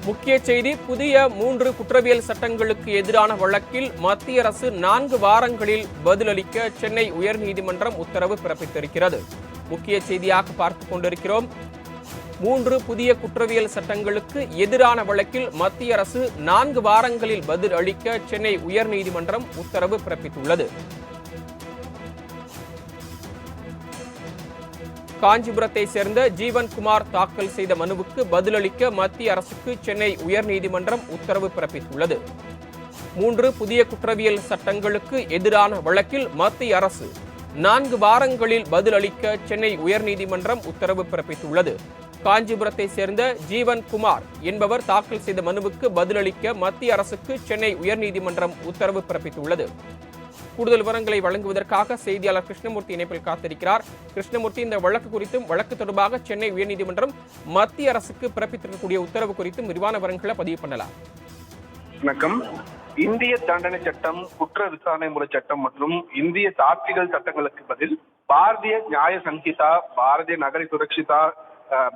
முக்கிய செய்தி. புதிய 3 குற்றவியல் சட்டங்களுக்கு எதிரான வழக்கில் மத்திய அரசு 4 வாரங்களில் பதிலளிக்க சென்னை உயர்நீதிமன்றம் உத்தரவு பிறப்பித்திருக்கிறது. முக்கிய செய்தியாக பார்த்துக் கொண்டிருக்கிறோம். 3 புதிய குற்றவியல் சட்டங்களுக்கு எதிரான வழக்கில் மத்திய அரசு 4 வாரங்களில் பதில் அளிக்க சென்னை உயர்நீதிமன்றம் உத்தரவு பிறப்பித்துள்ளது. காஞ்சிபுரத்தை சேர்ந்த ஜீவன்குமார் தாக்கல் செய்த மனுவுக்கு பதிலளிக்க மத்திய அரசுக்கு சென்னை உயர்நீதிமன்றம் உத்தரவு பிறப்பித்துள்ளது. 3 புதிய குற்றவியல் சட்டங்களுக்கு எதிரான வழக்கில் மத்திய அரசு 4 வாரங்களில் பதிலளிக்க சென்னை உயர்நீதிமன்றம் உத்தரவு பிறப்பித்துள்ளது. காஞ்சிபுரத்தை சேர்ந்த ஜீவன்குமார் என்பவர் தாக்கல் செய்த மனுவுக்கு பதிலளிக்க மத்திய அரசுக்கு சென்னை உயர்நீதிமன்றம் உத்தரவு பிறப்பித்துள்ளது. கூடுதல் விவரங்களை வழங்குவதற்காக செய்தியாளர் கிருஷ்ணமூர்த்தி இணைப்பில் காத்திருக்கிறார். கிருஷ்ணமூர்த்தி, இந்த வழக்கு குறித்தும் வழக்கு தொடர்பாக சென்னை உயர்நீதிமன்றம் மத்திய அரசுக்கு பிறப்பித்திருக்கக்கூடிய உத்தரவு குறித்தும் விரிவான விவரங்களை பதிவு பண்ணலாம். வணக்கம். இந்திய தண்டனை சட்டம், குற்ற விசாரணை முறை சட்டம் மற்றும் இந்திய சாட்சிகள் சட்டங்களுக்கு பதில் பாரதிய நியாய சங்கீதா, பாரதிய நகரி சுரக்ஷிதா,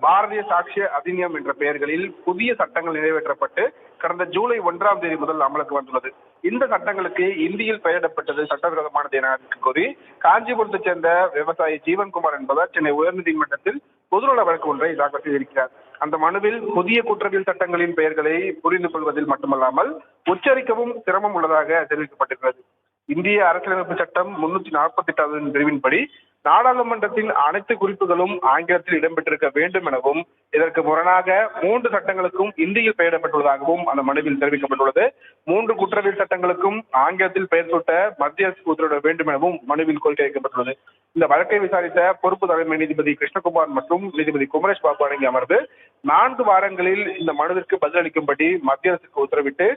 பாரதிய சாட்சிய அதிநியம் என்ற பெயர்களில் புதிய சட்டங்கள் நிறைவேற்றப்பட்டு கடந்த ஜூலை 1ஆம் தேதி முதல் அமலுக்கு வந்துள்ளது. இந்த சட்டங்களுக்கு இந்தியில் பெயரிடப்பட்டது சட்டவிரோதமானது என கூறி காஞ்சிபுரத்தைச் சேர்ந்த விவசாயி ஜீவன்குமார் என்பவர் சென்னை உயர்நீதிமன்றத்தில் பொதுநல வழக்கு ஒன்றை தாக்கல் செய்திருக்கிறார். அந்த மனுவில் புதிய குற்றவியல் சட்டங்களின் பெயர்களை புரிந்து கொள்வதில் மட்டுமல்லாமல் உச்சரிக்கவும் சிரமம் உள்ளதாக தெரிவிக்கப்பட்டிருக்கிறது. இந்திய அரசியலமைப்பு சட்டம் 348வது பிரிவின்படி நாடாளுமன்றத்தின் அனைத்து குறிப்புகளும் ஆங்கிலத்தில் இடம்பெற்றிருக்க வேண்டும் எனவும், இதற்கு முரணாக 3 சட்டங்களுக்கும் இந்தியில் பெயரிடப்பட்டுள்ளதாகவும் அந்த மனுவில் தெரிவிக்கப்பட்டுள்ளது. 3 குற்றவியல் சட்டங்களுக்கும் ஆங்கிலத்தில் பெயர் சூட்ட மத்திய அரசு உத்தரவிட வேண்டும் எனவும் மனுவில் கோரிக்கை வைக்கப்பட்டுள்ளது. இந்த வழக்கை விசாரித்த பொறுப்பு தலைமை நீதிபதி கிருஷ்ணகுமார் மற்றும் நீதிபதி குமரேஷ் பாபு அடங்கிய அமர்வு 4 வாரங்களில் இந்த மனுவிற்கு பதிலளிக்கும்படி மத்திய அரசுக்கு உத்தரவிட்டு,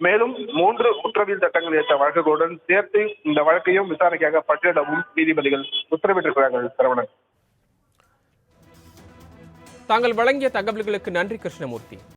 மேலும் 3 குற்றவியல் சட்டங்கள் ஏற்ற வழக்குகளுடன் சேர்த்து இந்த வழக்கையும் விசாரணைக்காக பட்டியலிடவும் நீதிபதிகள் உத்தரவிட்டிருக்கிறார்கள். சரவணன், தாங்கள் வழங்கிய தகவல்களுக்கு நன்றி கிருஷ்ணமூர்த்தி.